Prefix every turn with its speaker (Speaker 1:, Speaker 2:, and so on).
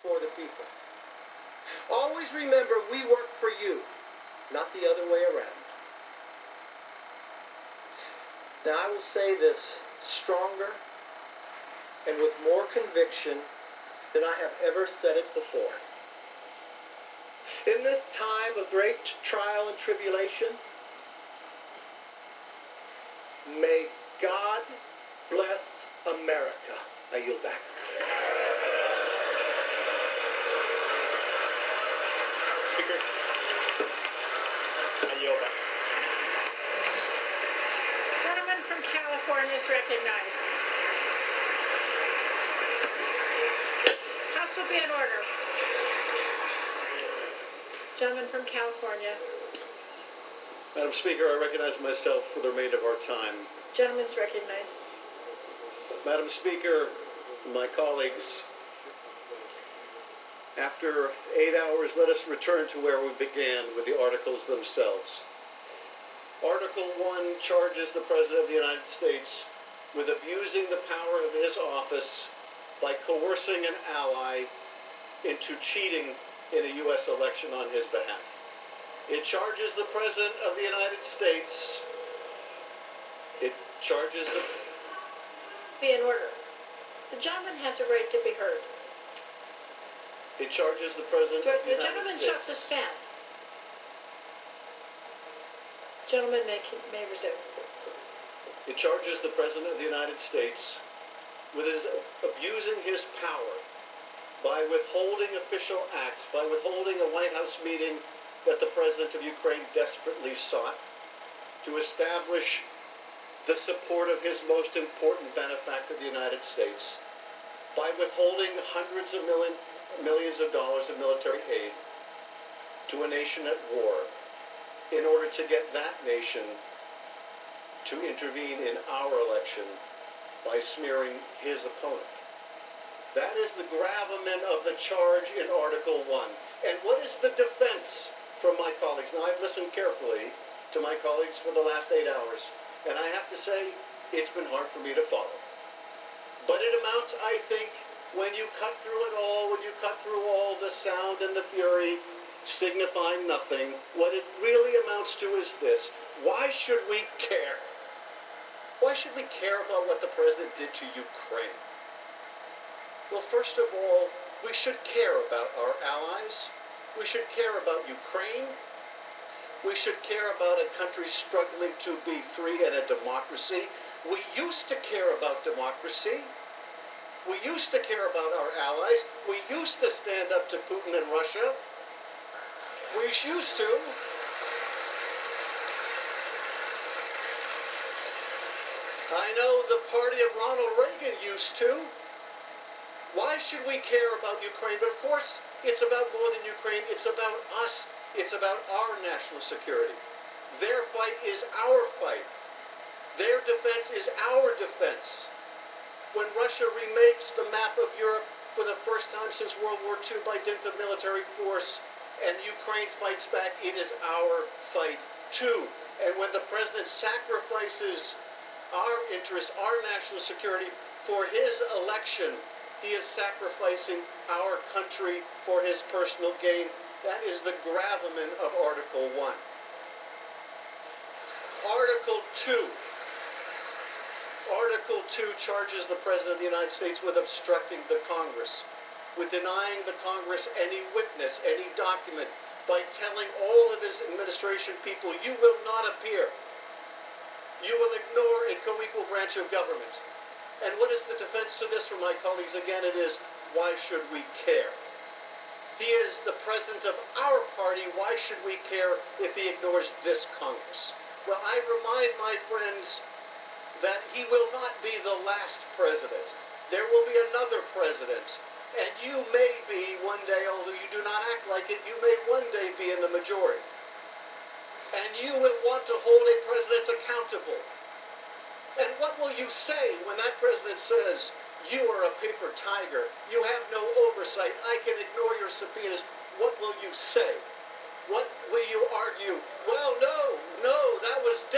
Speaker 1: for the people. Always remember, we work for you, not the other way around. Now, I will say this stronger and with more conviction than I have ever said it before. In this time of great trial and tribulation, may God bless America. I yield back. Speaker, I yield back.
Speaker 2: Gentleman from California is recognized. House will be in order. Gentleman from California.
Speaker 3: Madam Speaker, I recognize myself for the remainder of our time.
Speaker 2: Gentleman's recognized.
Speaker 3: Madam Speaker, my colleagues, after 8 hours, let us return to where we began with the articles themselves. Article 1 charges the President of the United States with abusing the power of his office by coercing an ally into cheating in a U.S. election on his behalf. It charges the President of the United States. It charges the...
Speaker 2: Be in order. The gentleman has a right to be heard.
Speaker 3: It charges the President of the United States.
Speaker 2: The gentleman shall suspend. Gentleman may resume.
Speaker 3: It charges the President of the United States with abusing his power by withholding official acts, by withholding a White House meeting that the President of Ukraine desperately sought to establish the support of his most important benefactor, the United States, by withholding hundreds of millions of dollars of military aid to a nation at war in order to get that nation to intervene in our election by smearing his opponent. That is the gravamen of the charge in Article 1. And what is the defense from my colleagues? Now, I've listened carefully to my colleagues for the last 8 hours, and I have to say, it's been hard for me to follow. But it amounts, I think, when you cut through it all, when you cut through all the sound and the fury, signifying nothing, what it really amounts to is this: why should we care? Why should we care about what the President did to Ukraine? Well, first of all, we should care about our allies. We should care about Ukraine. We should care about a country struggling to be free and a democracy. We used to care about democracy. We used to care about our allies. We used to stand up to Putin and Russia. We used to. I know the party of Ronald Reagan used to. Why should we care about Ukraine? But of course, it's about more than Ukraine. It's about us. It's about our national security. Their fight is our fight. Their defense is our defense. When Russia remakes the map of Europe for the first time since World War II by dint of military force, and Ukraine fights back, it is our fight too. And when the President sacrifices our interests, our national security for his election, he is sacrificing our country for his personal gain. That is the gravamen of Article 1. Article 2. Article 2 charges the President of the United States with obstructing the Congress, with denying the Congress any witness, any document, by telling all of his administration people, you will not appear. You will ignore a co-equal branch of government. And what is the defense to this from my colleagues? Again, it is, why should we care? He is the president of our party. Why should we care if he ignores this Congress? Well, I remind my friends that he will not be the last president. There will be another president. And you may be one day, although you do not act like it, you may one day be in the majority. And you will want to hold a president accountable. And what will you say when that president says, you are a paper tiger, you have no oversight, I can ignore your subpoenas? What will you say? What will you argue? Well, no, that was